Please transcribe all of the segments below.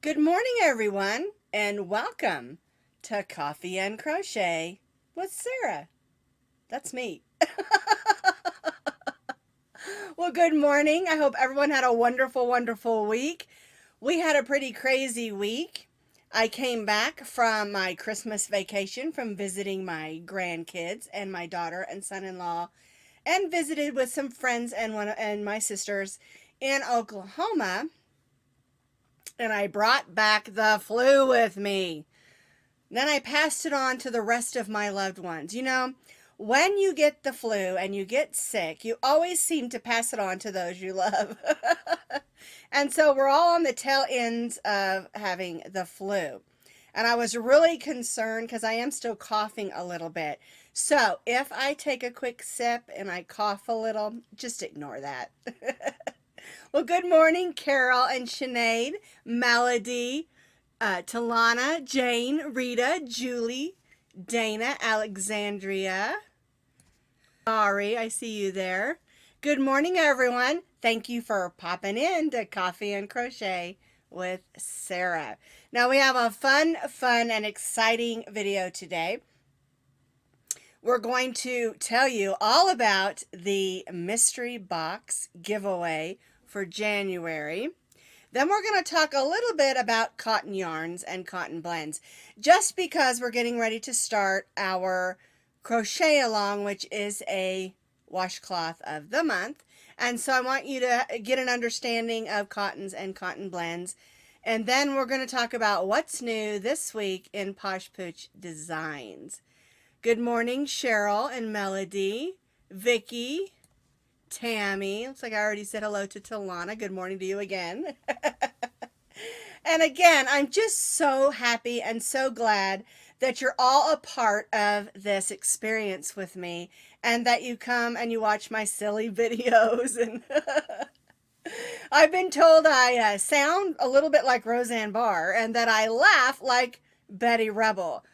Good morning, everyone, and welcome to Coffee and Crochet with Sarah. That's me. Well, good morning. I hope everyone had a wonderful, wonderful week. We had a pretty crazy week. I came back from my Christmas vacation from visiting my grandkids and my daughter and son-in-law, and visited with some friends and my sisters in Oklahoma. And I brought back the flu with me. Then I passed it on to the rest of my loved ones. You know, when you get the flu and you get sick, you always seem to pass it on to those you love. And so we're all on the tail ends of having the flu. And I was really concerned because I am still coughing a little bit. So if I take a quick sip and I cough a little, just ignore that. Well, good morning, Carol and Sinead, Melody, Talana, Jane, Rita, Julie, Dana, Alexandria. Ari, I see you there. Good morning, everyone. Thank you for popping in to Coffee and Crochet with Sarah. Now, we have a fun, and exciting video today. We're going to tell you all about the mystery box giveaway for January. Then we're going to talk a little bit about cotton yarns and cotton blends, just because we're getting ready to start our crochet along, which is a washcloth of the month. And so I want you to get an understanding of cottons and cotton blends. And then we're going to talk about what's new this week in Posh Pooch Designs. Good morning, Cheryl and Melody, Vicky, Tammy. Looks like I already said hello to Talana. Good morning to you again. And again, I'm just so happy and so glad that you're all a part of this experience with me, and that you come and you watch my silly videos. And I've been told I sound a little bit like Roseanne Barr and that I laugh like Betty Rebel.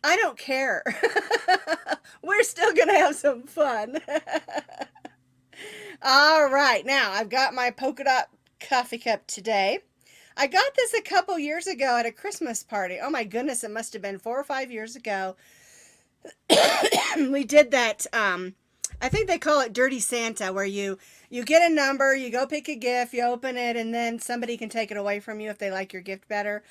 I don't care. We're still going to have some fun. All right, now I've got my polka dot coffee cup today. I got this a couple years ago at a Christmas party. Oh my goodness, it must have been 4 or 5 years ago. We did that, I think they call it Dirty Santa, where you get a number, you go pick a gift, you open it, and then somebody can take it away from you if they like your gift better.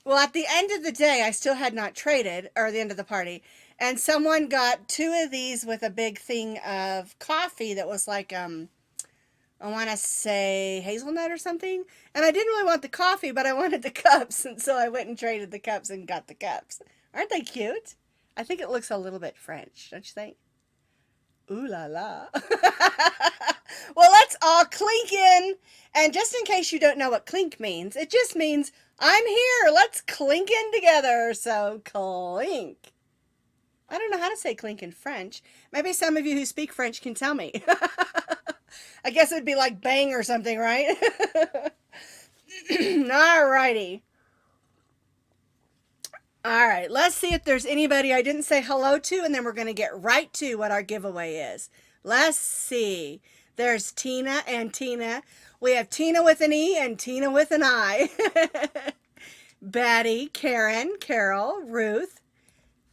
Well, at the end of the day, I still had not traded, or the end of the party, and someone got 2 of these with a big thing of coffee that was like, I want to say hazelnut or something. And I didn't really want the coffee, but I wanted the cups, and so I went and traded the cups and got the cups. Aren't they cute? I think it looks a little bit French, don't you think? Ooh la la. Well, let's all clink in. And just in case you don't know what clink means, it just means I'm here. Let's clink in together. So clink. I don't know how to say clink in French. Maybe some of you who speak French can tell me. I guess it'd be like bang or something, right? All righty. All right, let's see if there's anybody I didn't say hello to, and then we're going to get right to what our giveaway is. Let's see. There's Tina and Tina. We have Tina with an E and Tina with an I. Betty, Karen, Carol, Ruth.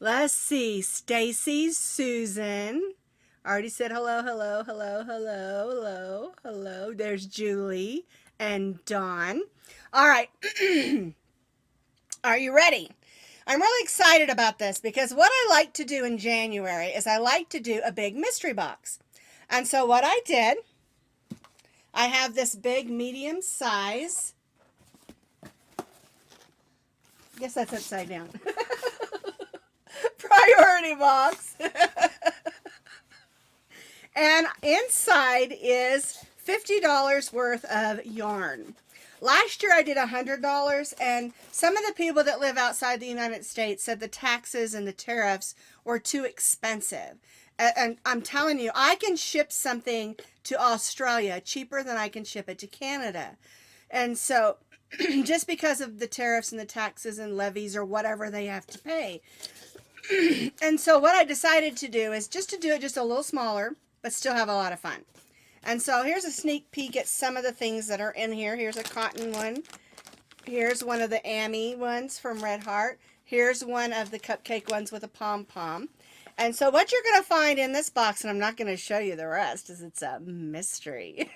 Let's see. Stacy, Susan. I already said hello, hello, hello, hello, hello, hello. There's Julie and Dawn. All right. Are you ready? I'm really excited about this because what I like to do in January is I like to do a big mystery box. And so what I did, I have this big medium size. I guess that's upside down. Priority box. And inside is $50 worth of yarn. Last year I did $100, and some of the people that live outside the United States said the taxes and the tariffs were too expensive. And I'm telling you, I can ship something to Australia cheaper than I can ship it to Canada. And so just because of the tariffs and the taxes and levies or whatever they have to pay. And so what I decided to do is just to do it just a little smaller, but still have a lot of fun. And so here's a sneak peek at some of the things that are in here. Here's a cotton one. Here's one of the Amy ones from Red Heart. Here's one of the cupcake ones with a pom-pom. And so what you're going to find in this box, and I'm not going to show you the rest as it's a mystery,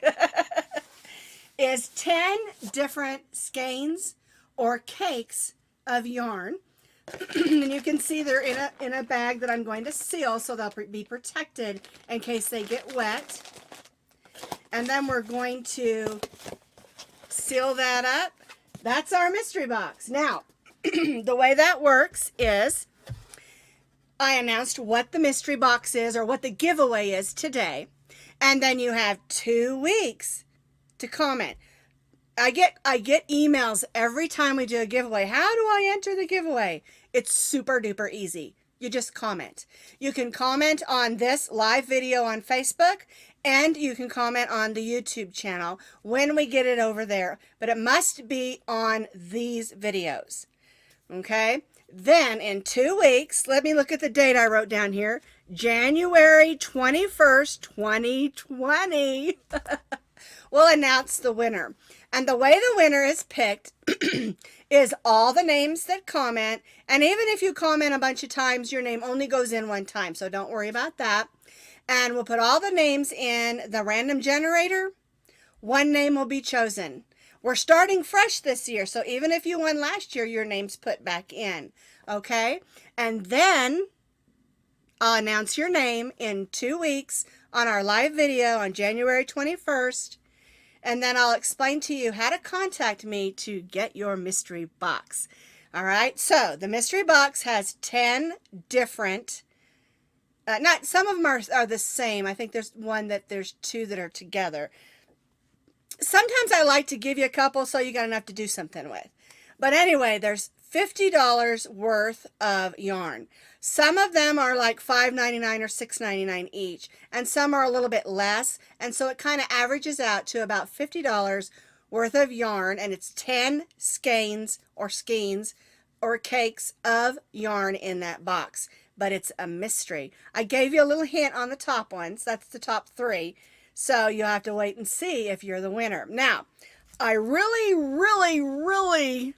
is 10 different skeins or cakes of yarn. And you can see they're in a bag that I'm going to seal so they'll be protected in case they get wet. And then we're going to seal that up. That's our mystery box. Now, the way that works is I announced what the mystery box is or what the giveaway is today. And then you have 2 weeks to comment. I get emails every time we do a giveaway. How do I enter the giveaway? It's super duper easy. You just comment. You can comment on this live video on Facebook, and you can comment on the YouTube channel when we get it over there. But it must be on these videos. Okay? Then in 2 weeks, let me look at the date I wrote down here. January 21st, 2020. We'll announce the winner. And the way the winner is picked is all the names that comment. And even if you comment a bunch of times, your name only goes in 1 time. So don't worry about that. And we'll put all the names in the random generator. 1 name will be chosen. We're starting fresh this year. So even if you won last year, your name's put back in. Okay? And then I'll announce your name in 2 weeks on our live video on January 21st. And then I'll explain to you how to contact me to get your mystery box. All right. So the mystery box has 10 different, not some of them are the same. I think there's there's 2 that are together. Sometimes I like to give you a couple so you got enough to do something with. But anyway, there's $50 worth of yarn. Some of them are like $5.99 or $6.99 each, and some are a little bit less, and so it kind of averages out to about $50 worth of yarn, and it's 10 skeins or cakes of yarn in that box, but it's a mystery. I gave you a little hint on the top ones. That's the top 3, so you'll have to wait and see if you're the winner. Now, I really, really, really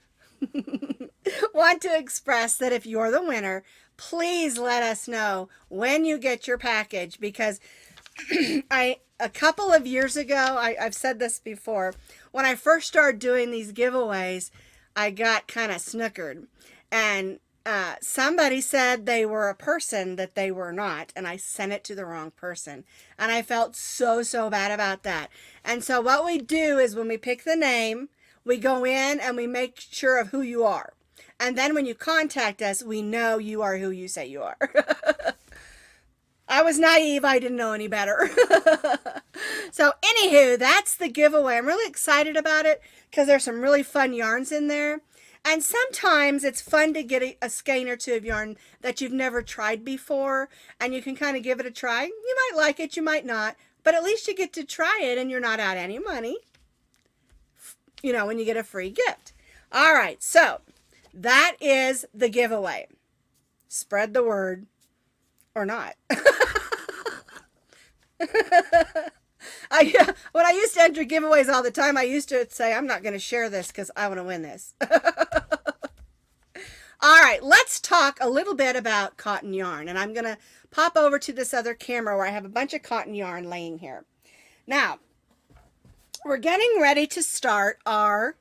want to express that if you're the winner, please let us know when you get your package, because a couple of years ago, I've said this before, when I first started doing these giveaways, I got kind of snookered, and somebody said they were a person that they were not, and I sent it to the wrong person, and I felt so bad about that. And so what we do is when we pick the name, we go in and we make sure of who you are. And then when you contact us, we know you are who you say you are. I was naive. I didn't know any better. So anywho, that's the giveaway. I'm really excited about it because there's some really fun yarns in there. And sometimes it's fun to get a skein or 2 of yarn that you've never tried before. And you can kind of give it a try. You might like it, you might not. But at least you get to try it and you're not out any money. You know, when you get a free gift. All right, so that is the giveaway. Spread the word or not. When I used to enter giveaways all the time, I used to say, I'm not going to share this because I want to win this. All right, let's talk a little bit about cotton yarn. And I'm going to pop over to this other camera where I have a bunch of cotton yarn laying here. Now, we're getting ready to start our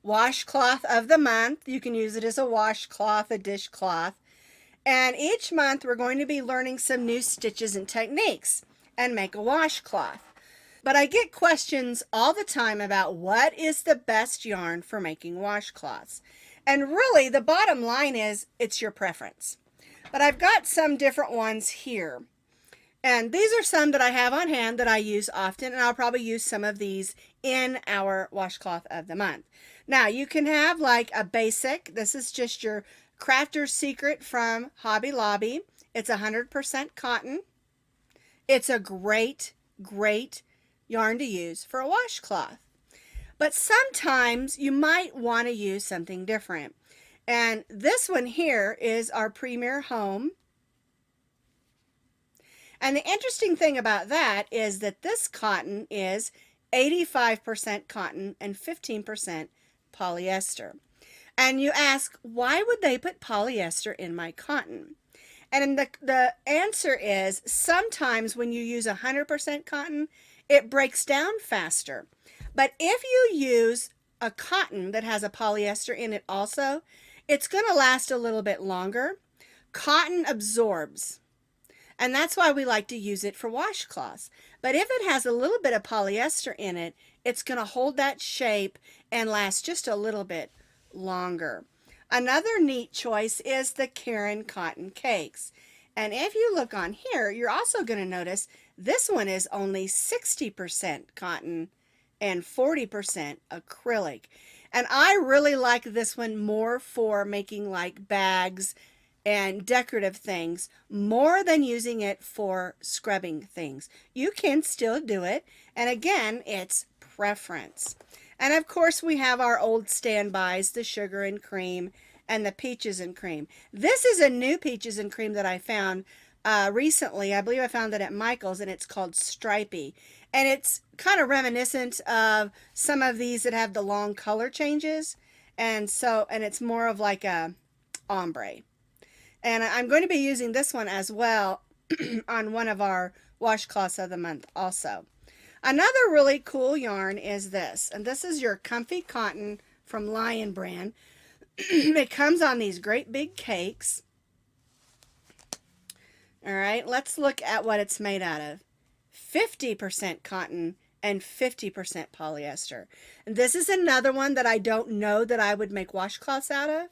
washcloth of the month. You can use it as a washcloth, a dishcloth. And each month we're going to be learning some new stitches and techniques and make a washcloth. But I get questions all the time about what is the best yarn for making washcloths. And really the bottom line is it's your preference. But I've got some different ones here. And these are some that I have on hand that I use often, and I'll probably use some of these in our washcloth of the month. Now, you can have like a basic. This is just your Crafter's Secret from Hobby Lobby. It's 100% cotton. It's a great, great yarn to use for a washcloth. But sometimes you might want to use something different. And this one here is our Premier Home. And the interesting thing about that is that this cotton is 85% cotton and 15% polyester. And you ask, why would they put polyester in my cotton? And the answer is sometimes when you use 100% cotton, it breaks down faster. But if you use a cotton that has a polyester in it also, it's going to last a little bit longer. Cotton absorbs. And that's why we like to use it for washcloths. But if it has a little bit of polyester in it, it's going to hold that shape and last just a little bit longer. Another neat choice is the Caron Cotton Cakes. And if you look on here, you're also going to notice this one is only 60% cotton and 40% acrylic. And I really like this one more for making like bags and decorative things more than using it for scrubbing things. You can still do it. And again, it's preference. And of course, we have our old standbys, the sugar and cream and the peaches and cream. This is a new peaches and cream that I found recently. I believe I found it at Michael's, and it's called Stripey. And it's kind of reminiscent of some of these that have the long color changes. And it's more of like a ombre. And I'm going to be using this one as well on one of our washcloths of the month also. Another really cool yarn is this, and this is your Comfy Cotton from Lion Brand. It comes on these great big cakes. All right, let's look at what it's made out of. 50% cotton and 50% polyester. And this is another one that I don't know that I would make washcloths out of.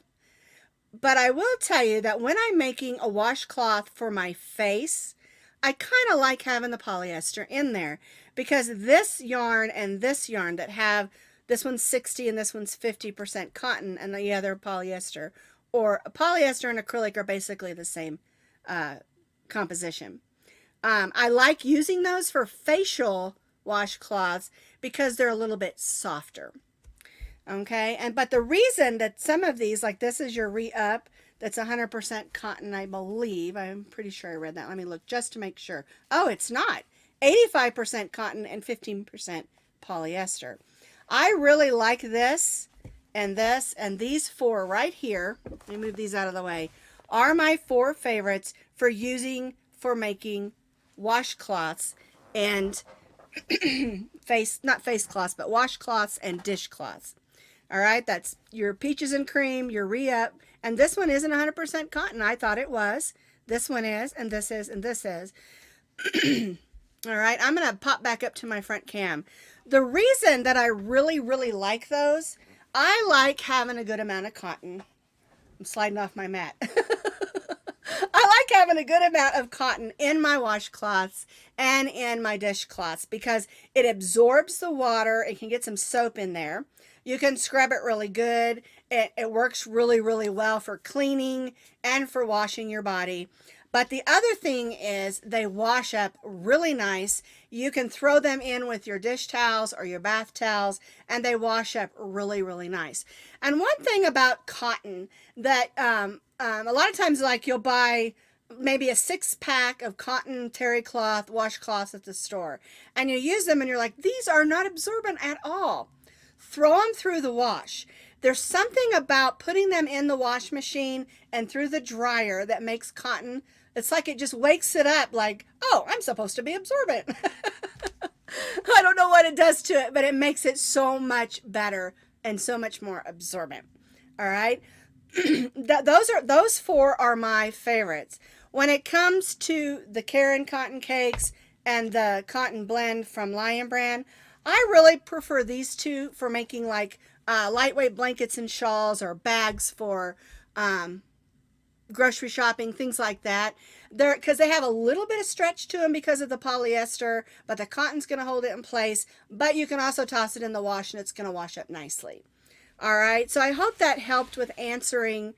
But I will tell you that when I'm making a washcloth for my face, I kind of like having the polyester in there, because this yarn and this yarn that have, this one's 60 and this one's 50% cotton and the other polyester, or polyester and acrylic are basically the same composition. I like using those for facial washcloths because they're a little bit softer. Okay, but the reason that some of these, like this is your Re-Up, that's 100% cotton, I believe. I'm pretty sure I read that. Let me look just to make sure. Oh, it's not. 85% cotton and 15% polyester. I really like this, and these four right here, let me move these out of the way, are my four favorites for using for making washcloths and not face cloths, but washcloths and dishcloths. All right, that's your peaches and cream, your Re-Up, and this one isn't 100% cotton. I thought it was. This one is, and this is, and this is. All right, I'm going to pop back up to my front cam. The reason that I really, really like those, I like having a good amount of cotton. I'm sliding off my mat. I like having a good amount of cotton in my washcloths and in my dishcloths because it absorbs the water. It can get some soap in there. You can scrub it really good. It works really, really well for cleaning and for washing your body. But the other thing is they wash up really nice. You can throw them in with your dish towels or your bath towels, and they wash up really, really nice. And one thing about cotton that a lot of times, like you'll buy maybe a 6-pack of cotton terry cloth washcloths at the store, and you use them and you're like, these are not absorbent at all. Throw them through the wash. There's something about putting them in the wash machine and through the dryer that makes cotton, it's like it just wakes it up like, oh, I'm supposed to be absorbent. I don't know what it does to it, but it makes it so much better and so much more absorbent. All right. Those four are my favorites. When it comes to the Caron Cotton Cakes and the Cotton Blend from Lion Brand, I really prefer these two for making like lightweight blankets and shawls or bags for grocery shopping, things like that. Because they have a little bit of stretch to them because of the polyester, but the cotton's going to hold it in place. But you can also toss it in the wash and it's going to wash up nicely. All right, so I hope that helped with answering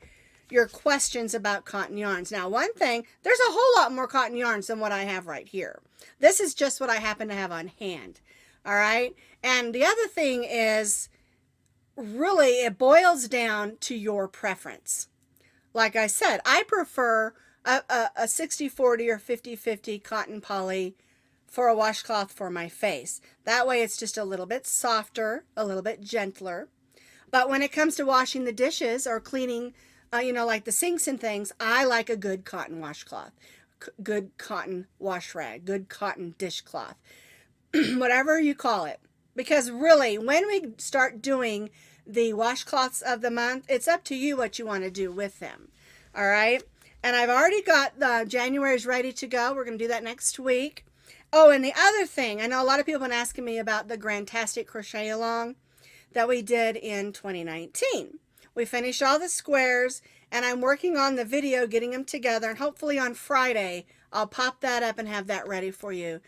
your questions about cotton yarns. Now, one thing, there's a whole lot more cotton yarns than what I have right here. This is just what I happen to have on hand. All right. And the other thing is, really, it boils down to your preference. Like I said, I prefer a 60-40 or 50-50 cotton poly for a washcloth for my face. That way it's just a little bit softer, a little bit gentler. But when it comes to washing the dishes or cleaning, like the sinks and things, I like a good cotton washcloth, good cotton wash rag, good cotton dishcloth, whatever you call it. Because really, when we start doing the washcloths of the month, it's up to you what you want to do with them. All right. And I've already got the January's ready to go. We're going to do that next week. Oh, and the other thing, I know a lot of people have been asking me about the Grandtastic Crochet Along that we did in 2019. We finished all the squares, and I'm working on the video, getting them together, and hopefully on Friday, I'll pop that up and have that ready for you.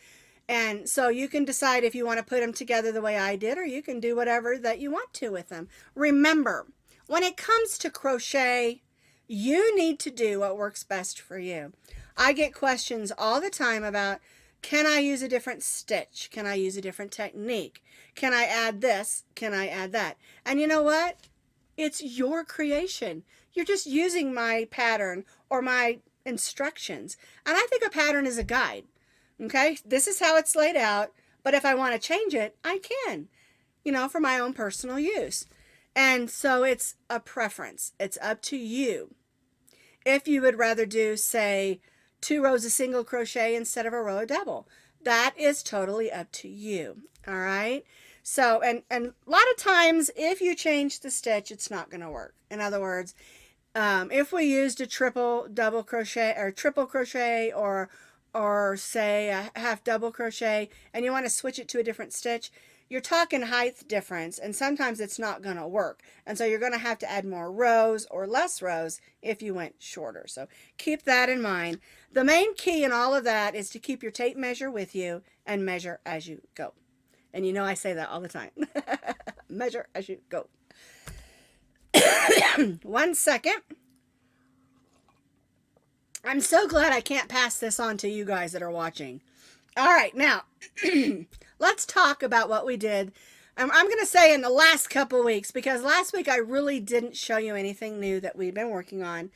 And so you can decide if you want to put them together the way I did, or you can do whatever that you want to with them. Remember, when it comes to crochet, you need to do what works best for you. I get questions all the time about, can I use a different stitch? Can I use a different technique? Can I add this? Can I add that? And you know what? It's your creation. You're just using my pattern or my instructions. And I think a pattern is a guide. Okay, this is how it's laid out, but if I want to change it, I can, for my own personal use. And so it's a preference. It's up to you. If you would rather do, say, 2 rows of single crochet instead of a row of double, that is totally up to you. All right. So, and a lot of times, if you change the stitch, it's not going to work. In other words, if we used a double crochet or triple crochet or say a half double crochet and you want to switch it to a different stitch, you're talking height difference, and sometimes it's not going to work. And so you're going to have to add more rows or less rows if you went shorter. So keep that in mind. The main key in all of that is to keep your tape measure with you and measure as you go. And I say that all the time. Measure as you go. 1 second. I'm so glad I can't pass this on to you guys that are watching. All right, now, let's talk about what we did. I'm going to say in the last couple weeks, because last week I really didn't show you anything new that we've been working on.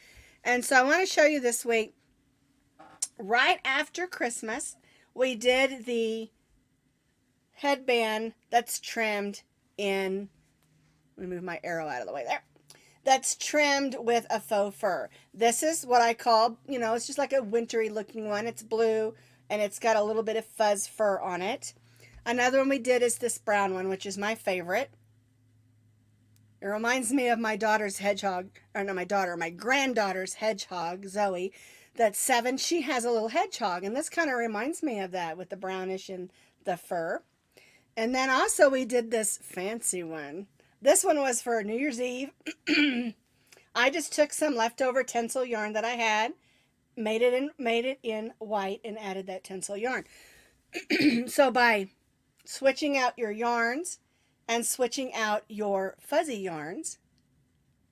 And so I want to show you this week. Right after Christmas, we did the headband that's trimmed in, let me move my arrow out of the way there. That's trimmed with a faux fur. This is what I call, it's just like a wintry looking one. It's blue and it's got a little bit of fuzz fur on it. Another one we did is this brown one, which is my favorite. It reminds me of my daughter's hedgehog, or not my daughter, my granddaughter's hedgehog, Zoe, that's 7. She has a little hedgehog, and this kind of reminds me of that with the brownish and the fur. And then also we did this fancy one. This one was for New Year's Eve. I just took some leftover tencel yarn that I had, made it in white, and added that tencel yarn. So by switching out your yarns and switching out your fuzzy yarns,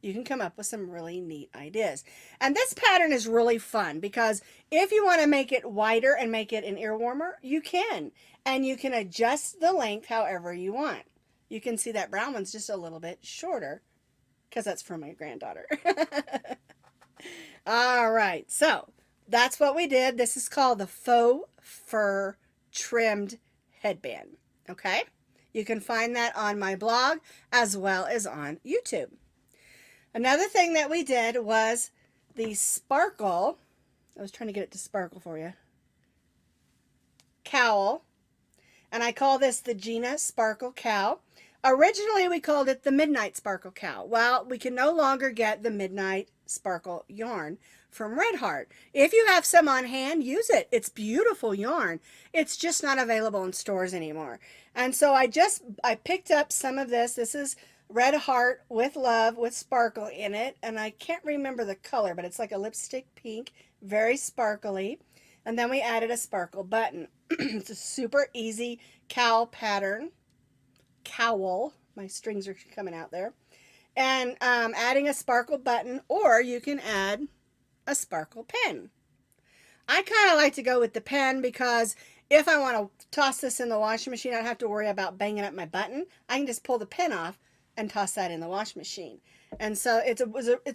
you can come up with some really neat ideas. And this pattern is really fun because if you want to make it wider and make it an ear warmer, you can. And you can adjust the length however you want. You can see that brown one's just a little bit shorter because that's for my granddaughter. All right, so that's what we did. This is called the faux fur trimmed headband. Okay, you can find that on my blog as well as on YouTube. Another thing that we did was the sparkle. I was trying to get it to sparkle for you. Cowl. And I call this the Gina Sparkle Cowl. Originally, we called it the Midnight Sparkle Cowl. Well, we can no longer get the Midnight Sparkle yarn from Red Heart. If you have some on hand, use it. It's beautiful yarn. It's just not available in stores anymore. And so I picked up some of this. This is Red Heart with Love with sparkle in it. And I can't remember the color, but it's like a lipstick pink, very sparkly. And then we added a sparkle button. It's a super easy cowl pattern. Cowl. My strings are coming out there. and adding a sparkle button, or you can add a sparkle pen. I kind of like to go with the pen because if I want to toss this in the washing machine, I don't have to worry about banging up my button. I can just pull the pen off and toss that in the washing machine. And so it's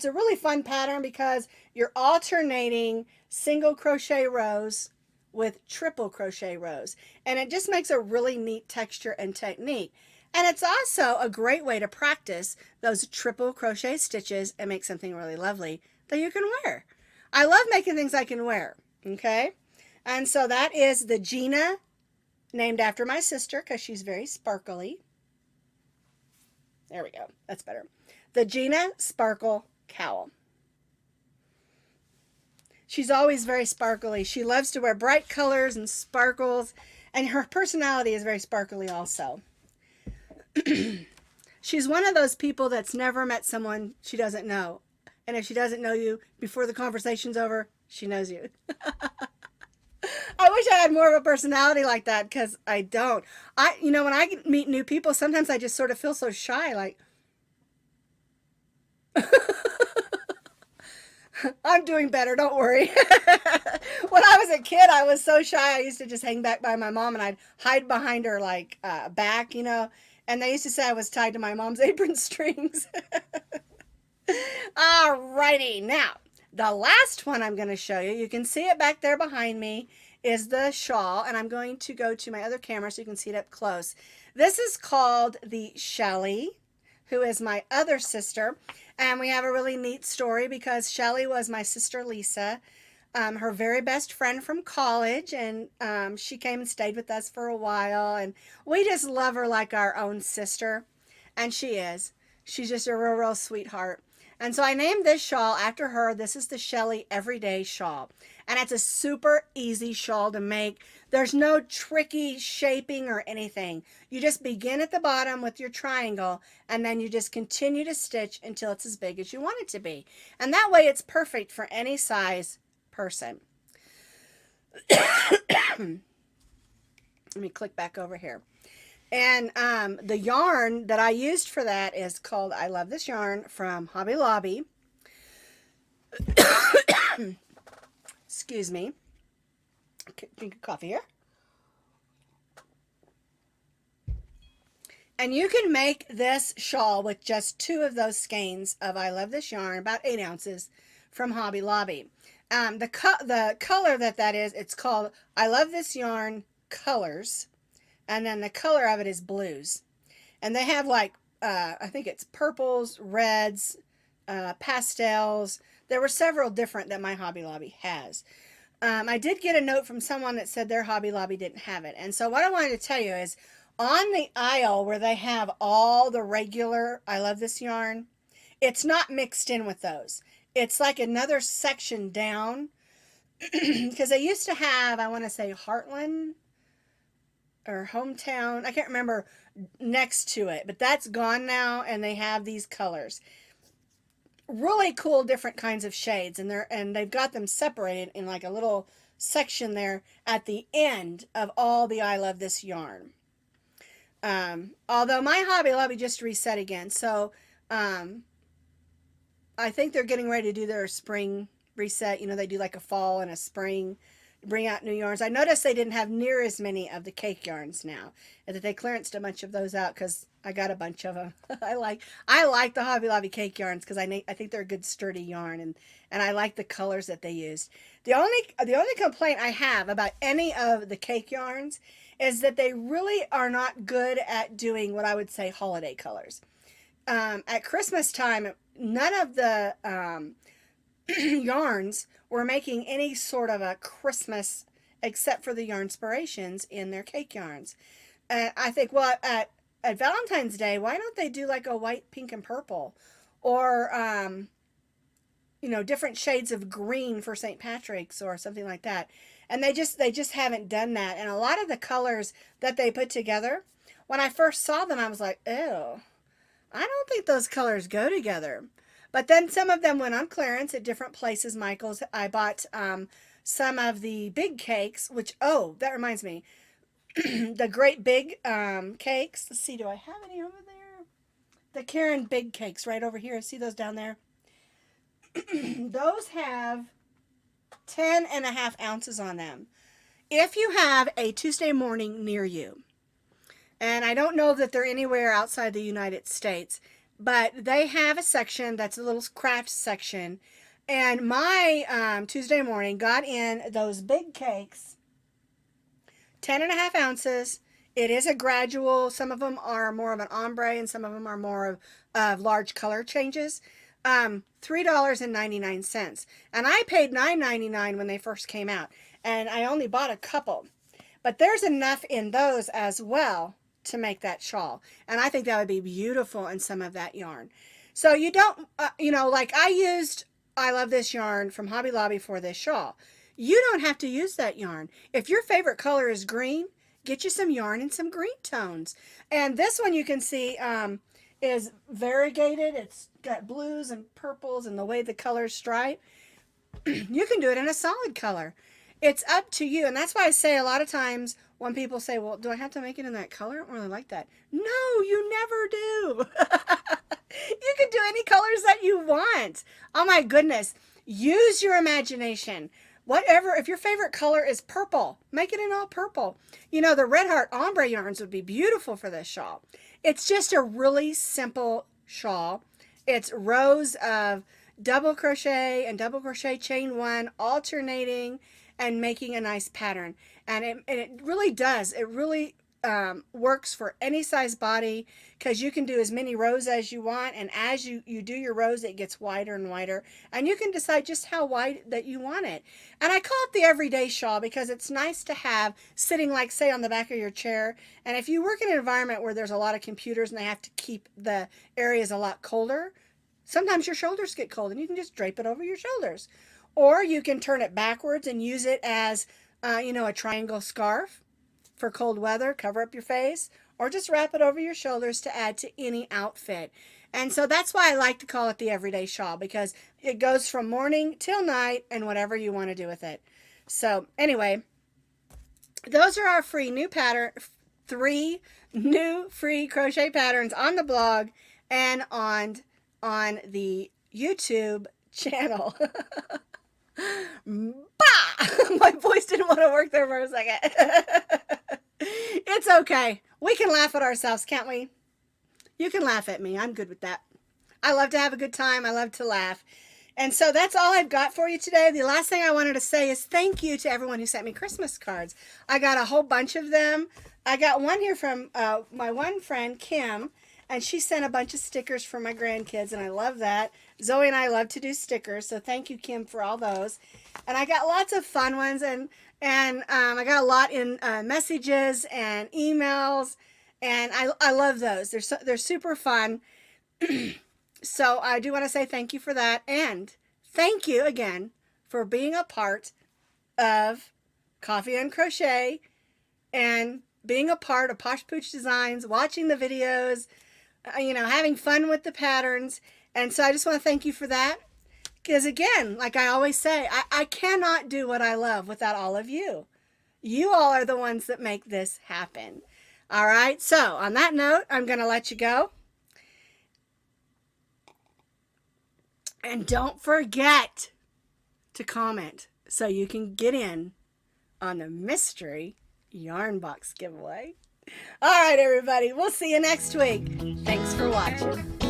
a really fun pattern because you're alternating single crochet rows with triple crochet rows. And it just makes a really neat texture and technique. And it's also a great way to practice those triple crochet stitches and make something really lovely that you can wear. I love making things I can wear. Okay, and so that is the Gina, named after my sister because she's very sparkly. There we go, that's better. The Gina Sparkle Cowl. She's always very sparkly. She loves to wear bright colors and sparkles, and her personality is very sparkly also. She's one of those people that's never met someone she doesn't know. And if she doesn't know you before the conversation's over, she knows you. I wish I had more of a personality like that because I don't. When I meet new people, sometimes I just sort of feel so shy, like, I'm doing better, don't worry. When I was a kid, I was so shy. I used to just hang back by my mom and I'd hide behind her, like, back, and they used to say I was tied to my mom's apron strings. Alrighty, now, the last one I'm going to show you, you can see it back there behind me, is the shawl, and I'm going to go to my other camera so you can see it up close. This is called the Shelly, who is my other sister, and we have a really neat story because Shelly was my sister Lisa, her very best friend from college, and she came and stayed with us for a while, and we just love her like our own sister, and she is. She's just a real, real sweetheart. And so I named this shawl after her. This is the Shelly Everyday Shawl. And it's a super easy shawl to make. There's no tricky shaping or anything. You just begin at the bottom with your triangle, and then you just continue to stitch until it's as big as you want it to be. And that way it's perfect for any size person. Let me click back over here. And the yarn that I used for that is called I Love This Yarn from Hobby Lobby. Excuse me. Drink a coffee here. And you can make this shawl with just 2 of those skeins of I Love This Yarn, about 8 ounces, from Hobby Lobby. The color that is, it's called I Love This Yarn Colors. And then the color of it is blues. And they have like, I think it's purples, reds, pastels. There were several different that my Hobby Lobby has. I did get a note from someone that said their Hobby Lobby didn't have it. And so what I wanted to tell you is on the aisle where they have all the regular I Love This Yarn, it's not mixed in with those. It's like another section down because they used to have, I want to say Heartland or Hometown, I can't remember, next to it, but that's gone now, and they have these colors. Really cool different kinds of shades, and they've got them separated in like a little section there at the end of all the I Love This Yarn. Although my Hobby Lobby just reset again, so I think they're getting ready to do their spring reset. They do like a fall and a spring, bring out new yarns. I noticed they didn't have near as many of the cake yarns now, and that they clearanced a bunch of those out because I got a bunch of them. I like the Hobby Lobby cake yarns because I think they're a good sturdy yarn, and I like the colors that they used. The only complaint I have about any of the cake yarns is that they really are not good at doing what I would say holiday colors. At Christmas time, none of the yarns were making any sort of a Christmas except for the Yarnspirations in their cake yarns. I think, well, at Valentine's Day, why don't they do like a white, pink, and purple, or different shades of green for St. Patrick's or something like that? And they just haven't done that. And a lot of the colors that they put together, when I first saw them, I was like, ew, I don't think those colors go together. But then some of them went on clearance at different places. Michael's. I bought some of the big cakes, which, oh, that reminds me, the great big cakes. Let's see, do I have any over there? the Karen Big Cakes right over here. See those down there? Those have 10.5 ounces on them. If you have a Tuesday morning near you, and I don't know that they're anywhere outside the United States, but they have a section that's a little craft section. And my Tuesday morning got in those big cakes, 10.5 ounces. It is a gradual. Some of them are more of an ombre and some of them are more of large color changes. $3.99. And I paid $9.99 when they first came out. And I only bought a couple. But there's enough in those as well to make that shawl. And I think that would be beautiful in some of that yarn. So you don't, like I love this yarn from Hobby Lobby for this shawl. You don't have to use that yarn. If your favorite color is green, get you some yarn and some green tones. And this one you can see is variegated. It's got blues and purples and the way the colors stripe. You can do it in a solid color. It's up to you. And that's why I say a lot of times when people say, well, do I have to make it in that color? I don't really like that. No, you never do. You can do any colors that you want. Oh my goodness. Use your imagination. Whatever, if your favorite color is purple, make it in all purple. The Red Heart ombre yarns would be beautiful for this shawl. It's just a really simple shawl. It's rows of double crochet and double crochet chain one, alternating and making a nice pattern. And it really does. It really works for any size body because you can do as many rows as you want. And as you do your rows, it gets wider and wider. And you can decide just how wide that you want it. And I call it the everyday shawl because it's nice to have sitting, like, say, on the back of your chair. And if you work in an environment where there's a lot of computers and they have to keep the areas a lot colder, sometimes your shoulders get cold and you can just drape it over your shoulders. Or you can turn it backwards and use it as, a triangle scarf for cold weather, cover up your face, or just wrap it over your shoulders to add to any outfit. And so that's why I like to call it the everyday shawl, because it goes from morning till night and whatever you want to do with it. So anyway, those are our free new pattern, 3 new free crochet patterns on the blog and on the YouTube channel. Bah! My voice didn't want to work there for a second. It's okay. We can laugh at ourselves, can't we? You can laugh at me. I'm good with that. I love to have a good time. I love to laugh. And so that's all I've got for you today. The last thing I wanted to say is thank you to everyone who sent me Christmas cards. I got a whole bunch of them. I got one here from my one friend, Kim, and she sent a bunch of stickers for my grandkids, and I love that. Zoe and I love to do stickers, so thank you, Kim, for all those. And I got lots of fun ones, and I got a lot in messages and emails, and I love those. They're super fun. So I do want to say thank you for that, and thank you again for being a part of Coffee and Crochet and being a part of Posh Pooch Designs, watching the videos, having fun with the patterns. And so I just want to thank you for that. Because again, like I always say, I cannot do what I love without all of you. You all are the ones that make this happen. All right. So on that note, I'm going to let you go. And don't forget to comment so you can get in on the mystery yarn box giveaway. All right, everybody. We'll see you next week. Thanks for watching.